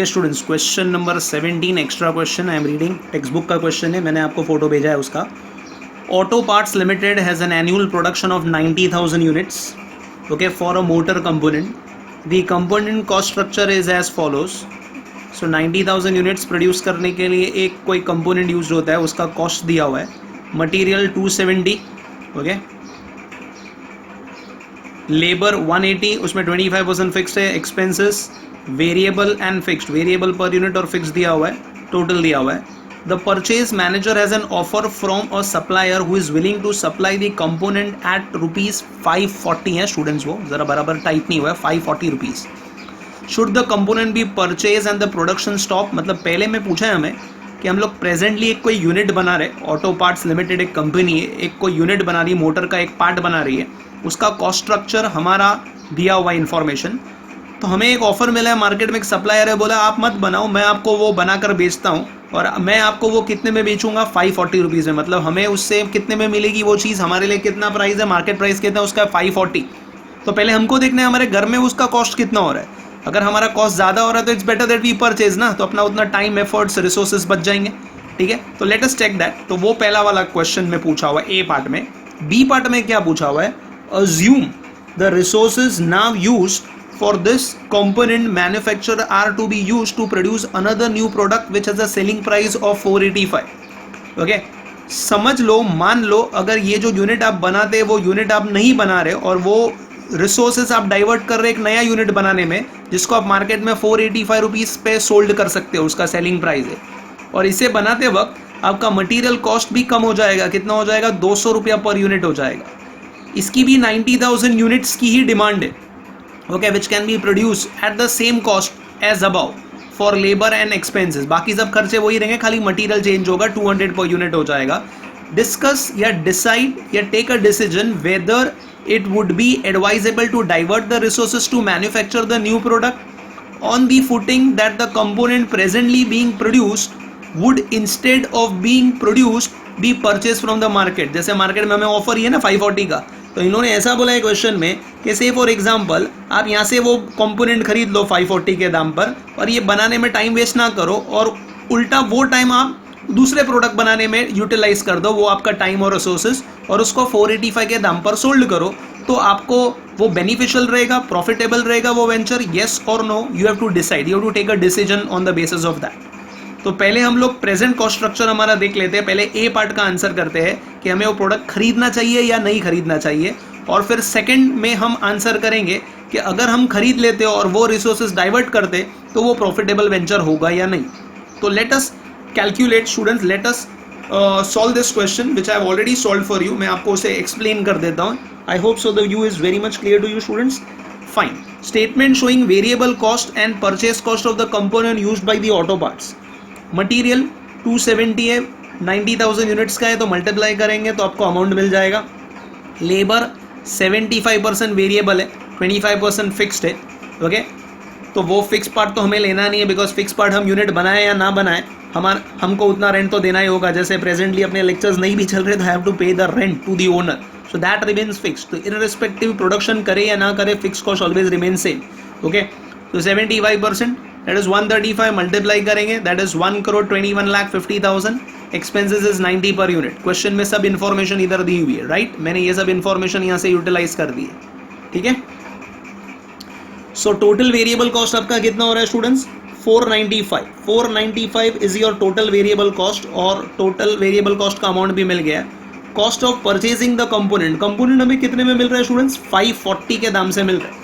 ये students question number 17 extra question I am reading, text book का question है, मैंने आपको फोटो भेजा है उसका. Auto parts limited has an annual production of 90,000 units, okay, for a motor component. The component cost structure is as follows. So 90,000 units produce करने के लिए एक कोई कंपोनेंट यूज होता है, उसका कॉस्ट दिया हुआ है. मटीरियल 270, ओके, लेबर 180, उसमें 25% फिक्स्ड है. Expenses variable and fixed, variable per unit और फिक्स दिया हुआ है, टोटल दिया हुआ है. The purchase manager has an offer from a supplier who is willing to supply the component at ₹540 है स्टूडेंट्स, वो जरा बराबर टाइप नहीं हुआ है, ₹540. Should the component B purchase and the production stop. मतलब पहले में पूछा है हमें कि हम लोग प्रेजेंटली एक कोई यूनिट बना रहे, ऑटो पार्ट्स लिमिटेड एक कंपनी है, एक कोई यूनिट बना रही है, मोटर का एक पार्ट बना रही है, उसका कॉस्ट स्ट्रक्चर हमारा दिया हुआ इन्फॉर्मेशन. तो हमें एक ऑफर मिला है मार्केट में, एक सप्लायर है, बोला आप मत बनाओ, मैं आपको वो बनाकर बेचता हूँ और मैं आपको वो कितने में बेचूंगा, ₹540 में. मतलब हमें उससे कितने में मिलेगी वो चीज़, हमारे लिए कितना प्राइस है, मार्केट प्राइस कितना है उसका, 540. तो पहले हमको देखना है हमारे घर में उसका कॉस्ट कितना हो रहा है. अगर हमारा कॉस्ट ज़्यादा हो रहा है तो it's better that we purchase ना, तो अपना उतना टाइम, एफर्ट्स, रिसोर्सेज बच जाएंगे. ठीक है, तो लेट अस चेक दैट. तो वो पहला वाला क्वेश्चन में पूछा हुआ है ए पार्ट में. बी पार्ट में क्या पूछा हुआ है, assume the resources now used for this component manufacturer are to be used to produce another new product which has a selling price of 485. okay, समझ लो, मान लो अगर ये जो यूनिट आप बनाते हैं वो यूनिट आप नहीं बना रहे और वो रिसोर्सेज आप डाइवर्ट कर रहे एक नया यूनिट बनाने में, जिसको आप मार्केट में ₹485 पे सोल्ड कर सकते हो, उसका सेलिंग प्राइस है. और इसे बनाते वक्त आपका मटेरियल कॉस्ट भी कम हो जाएगा. कितना हो जाएगा, ₹200 पर यूनिट हो जाएगा. इसकी भी 90,000 यूनिट्स की ही डिमांड है, okay, which can be produce at the same cost as above for labour and expenses. बाकी सब खर्चे वही रहेंगे, खाली मटेरियल चेंज होगा, 200 पर यूनिट हो जाएगा. डिस्कस या डिसाइड या take a decision whether it would be advisable to divert the resources to manufacture the new product on the footing that the component presently being produced would instead of being produced be purchased from the market. जैसे market में हमें offer ही है ना 540 का, तो इन्होंने ऐसा बोला है क्वेश्चन में कि से फॉर एग्जांपल आप यहाँ से वो कंपोनेंट खरीद लो 540 के दाम पर और ये बनाने में टाइम वेस्ट ना करो और उल्टा वो टाइम आप दूसरे प्रोडक्ट बनाने में यूटिलाइज कर दो, वो आपका टाइम और रिसोर्सेज, और उसको 485 के दाम पर सोल्ड करो. तो आपको वो बेनिफिशियल रहेगा, प्रॉफिटेबल रहेगा वो वेंचर, येस और no, you have to decide, you have to take a decision on the basis of that. तो पहले हम लोग प्रेजेंट कॉस्ट स्ट्रक्चर हमारा देख लेते हैं. पहले ए पार्ट का आंसर करते हैं कि हमें वो प्रोडक्ट खरीदना चाहिए या नहीं खरीदना चाहिए, और फिर सेकंड में हम आंसर करेंगे कि अगर हम खरीद लेते और वो रिसोर्सेज डाइवर्ट करते तो वो प्रॉफिटेबल वेंचर होगा या नहीं. तो let us calculate students, let us solve this question which I have already solve for you. मैं आपको उसे एक्सप्लेन कर देता हूँ. I hope so the view is very much clear to you students. Fine. Statement showing variable cost and purchase cost of the component used by the auto parts. Material 270 है, 90,000 units का है, तो multiply करेंगे तो आपको amount मिल जाएगा. Labour 75% variable है, 25% fixed है, ओके. तो वो फिक्स पार्ट तो हमें लेना नहीं है, बिकॉज फिक्स पार्ट हम यूनिट बनाए या ना बनाए हमको उतना रेंट तो देना ही होगा. जैसे प्रेजेंटली अपने लेक्चर्स नहीं भी चल रहे तो have to pay the rent to the owner, so that remains fixed. तो इररिस्पेक्टिव प्रोडक्शन करे या ना करे, fix cost always remain same, okay. तो 75% दैट इज 135, मल्टीप्लाई करेंगे that is 1,21,50,000. Expenses is 90 per unit. Question में सब इन्फॉर्मेशन इधर दी हुई है, राइट. मैंने ये सब इन्फॉर्मेशन यहाँ से यूटिलाइज कर दी है, ठीक है. सो टोटल वेरिएबल कॉस्ट आपका कितना हो रहा है students, 495. 495 is your total variable cost, और टोटल वेरिएबल कॉस्ट का अमाउंट भी मिल गया. Cost of purchasing the component हमें कितने में मिल रहा है स्टूडेंट्स, 540 के दाम से मिल रहा है.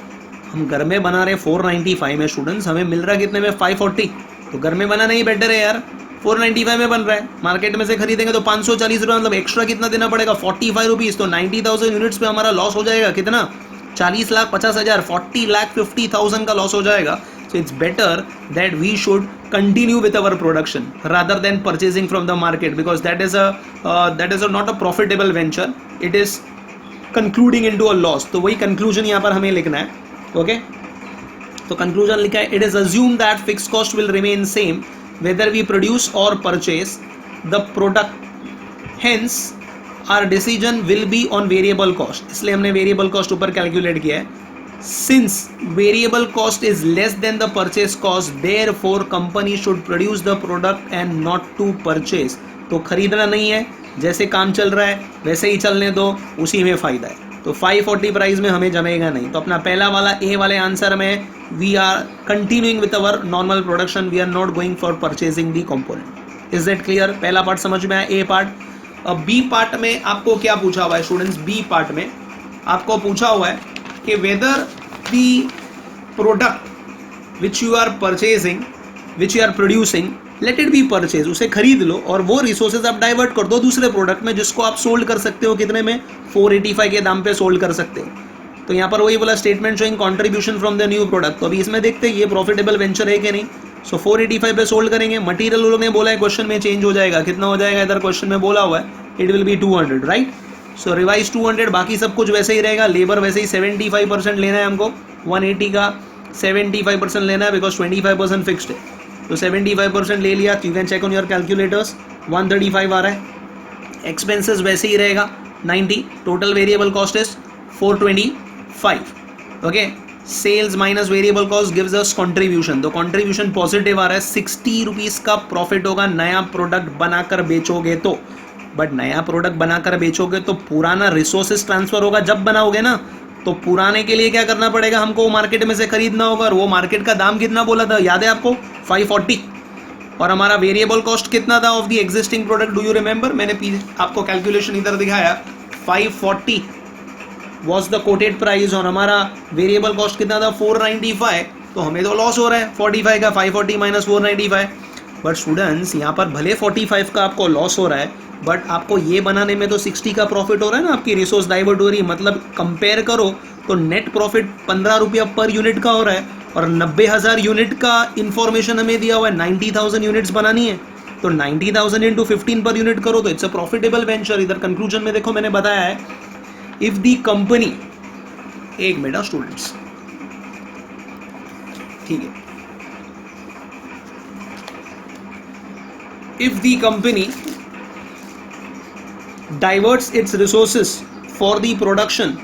हम घर में बना रहे 495 में स्टूडेंट्स, हमें मिल रहा है कितने में, 540. तो घर में बनाना ही बेटर है यार. 495 में बन रहा है, मार्केट में से खरीदेंगे तो 540 रुपये, मतलब एक्स्ट्रा कितना देना पड़ेगा, 45 रुपीज़. तो 90,000 यूनिट्स पे हमारा लॉस हो जाएगा कितना, 40,50,000, 40,50,000 का लॉस हो जाएगा. So it's better that we should continue with our production rather than purchasing from the market, because that is not a profitable venture. It is concluding into a loss. तो वही conclusion यहाँ पर हमें लिखना है, okay? तो conclusion लिखा है, it is assumed that fixed cost will remain same whether we produce or purchase the product. Hence our decision will be on variable cost. इसलिए हमने variable cost ऊपर calculate किया है. Since variable cost is less than the purchase cost, therefore company should produce the product and not to purchase. तो खरीदना नहीं है, जैसे काम चल रहा है वैसे ही चलने दो, उसी में फायदा है. तो 540 प्राइस में हमें जमेगा नहीं. तो अपना पहला वाला ए वाले आंसर में we are continuing with our normal production, we are not going for purchasing the component. Is that clear? पहला पार्ट समझ में आया, ए पार्ट. अब बी पार्ट में आपको क्या पूछा हुआ है स्टूडेंट्स? बी पार्ट में आपको पूछा हुआ है कि whether the product which you are purchasing, which you are producing, let it be purchase, उसे खरीद लो और वो रिसोर्सेज आप डाइवर्ट कर दो दूसरे प्रोडक्ट में जिसको आप सोल्ड कर सकते हो. कितने में? 485 के दाम पे सोल्ड कर सकते हो. तो यहाँ पर वही बोला statement showing contribution from the new product. तो अभी इसमें देखते हैं ये प्रॉफिटेबल वेंचर है कि नहीं. सो 485 पे सोल्ड करेंगे. मटीरियल लोगों ने बोला है क्वेश्चन में चेंज हो जाएगा, कितना हो जाएगा? इधर क्वेश्चन में बोला हुआ है it will be 200, right. So revise 200, बाकी सब कुछ वैसे ही रहेगा. लेबर वैसे ही 75% लेना है हमको, 180 का 75% लेना है बिकॉज 25% फिक्स्ड है. तो 75% ले लिया. You can check on your calculators, 135 आ रहा है. एक्सपेंसेस वैसे ही रहेगा 90. Total variable cost is 425. Okay, sales minus variable cost gives us contribution. तो कंट्रीब्यूशन पॉजिटिव आ रहा है. 60 रुपीज का प्रॉफिट होगा नया प्रोडक्ट बनाकर बेचोगे तो. बट नया प्रोडक्ट बनाकर बेचोगे तो पुराना रिसोर्सेज ट्रांसफर होगा जब बनाओगे ना. तो पुराने के लिए क्या करना पड़ेगा हमको? मार्केट में से खरीदना होगा. और वो मार्केट का दाम कितना बोला था, याद है आपको? 540. और हमारा वेरिएबल कॉस्ट कितना था of the existing product? Do you remember? मैंने आपको कैलकुलेशन इधर दिखाया. 540 वॉज द कोटेड प्राइस और हमारा वेरिएबल कॉस्ट कितना था? 495. तो हमें तो लॉस हो रहा है 45 का. 540 माइनस 495. बट स्टूडेंट्स यहाँ पर भले 45 का आपको लॉस हो रहा है, बट आपको ये बनाने में तो 60 का प्रॉफिट हो रहा है ना. आपकी रिसोर्स डाइवर्ट हो रही है. मतलब कंपेयर करो तो नेट प्रॉफिट 15 रुपया पर यूनिट का हो रहा है. और 90,000 यूनिट का इंफॉर्मेशन हमें दिया हुआ है, 90,000 यूनिट्स बनानी है. तो 90,000 इंटू 15 पर यूनिट करो तो इट्स अ प्रॉफिटेबल वेंचर. इधर कंक्लूजन में देखो मैंने बताया है, इफ दी कंपनी, एक मिनट स्टूडेंट्स, ठीक है, if the company diverts its resources for the production,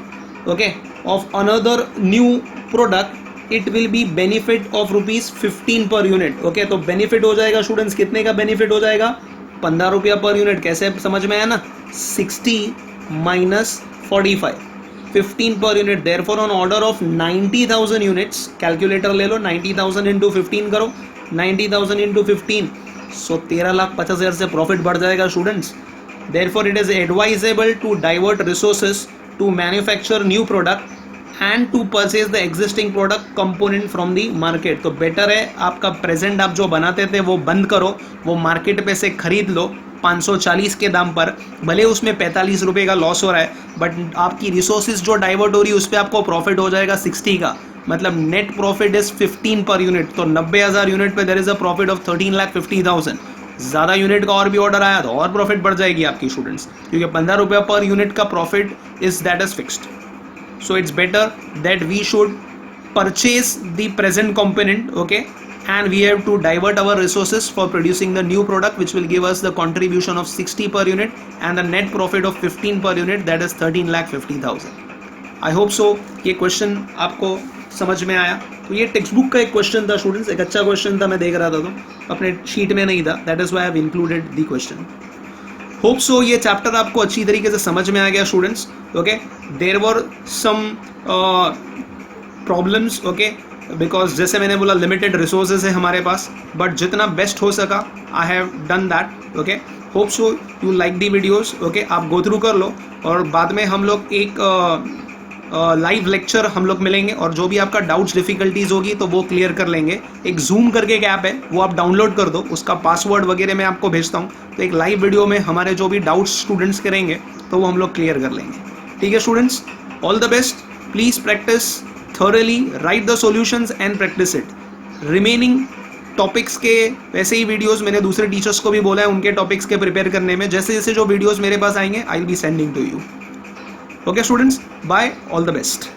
okay, of another new product, it will be benefit of rupees 15 per unit. okay, तो benefit हो जाएगा स्टूडेंट्स. कितने का benefit हो जाएगा? 15 रुपया पर यूनिट. कैसे समझ में आया ना? 60 minus 45, 15 per unit. Therefore on order of 90,000 units, calculator ले लो, 90,000 इंटू 15 करो, 90,000 इंटू 15, सो 13,50,000 से प्रॉफिट बढ़ जाएगा students. Therefore it is advisable to divert resources to manufacture new product and to purchase the existing product component from the market. तो better है आपका present आप जो बनाते थे वो बंद करो, वो मार्केट पे से खरीद लो 540 के दाम पर. भले उसमें 45 रुपये का लॉस हो रहा है, बट आपकी रिसोर्सेज जो डाइवर्ट हो रही है उस पर आपको प्रॉफिट हो जाएगा 60 का. मतलब net profit is 15 per unit. तो 90,000 यूनिट पे there is a profit of 13,50,000. ज़्यादा यूनिट का और भी ऑर्डर आया तो और प्रॉफिट बढ़ जाएगी आपकी स्टूडेंट्स, क्योंकि 15 रुपया पर यूनिट का profit is that is fixed. So it's better that we should purchase the present component, okay, and we have to divert our resources for producing the new product which will give us the contribution of 60 per unit and the net profit of 15 per unit, that is 13,50,000. I hope so. ये question आपको समझ में आया. तो ये text book का एक question था स्टूडेंट्स, एक अच्छा क्वेश्चन था, मैं देख रहा था तो अपने शीट में नहीं था, that is why I have included the question. Hope so ये चैप्टर आपको अच्छी तरीके से समझ में आ गया students. Okay, there were some problems, okay, because जैसे मैंने बोला लिमिटेड रिसोर्सेज है हमारे पास, बट जितना बेस्ट हो सका I have done that. Okay, hope so you like the videos. Okay, आप गो थ्रू कर लो और बाद में हम लोग एक लाइव लेक्चर हम लोग मिलेंगे और जो भी आपका डाउट्स डिफिकल्टीज होगी तो वो क्लियर कर लेंगे. एक जूम करके एक ऐप है, वो आप डाउनलोड कर दो, उसका पासवर्ड वगैरह मैं आपको भेजता हूँ. तो एक लाइव वीडियो में हमारे जो भी डाउट्स स्टूडेंट्स करेंगे तो वो हम लोग क्लियर कर लेंगे. ठीक है students, all the best. Please practice thoroughly, write the solutions and practice it. Remaining topics के वैसे ही वीडियोस मैंने दूसरे टीचर्स को भी बोला है उनके टॉपिक्स के प्रिपेयर करने में. जैसे जैसे जो वीडियोस मेरे पास आएंगे I will be sending to you. Okay students, bye, all the best.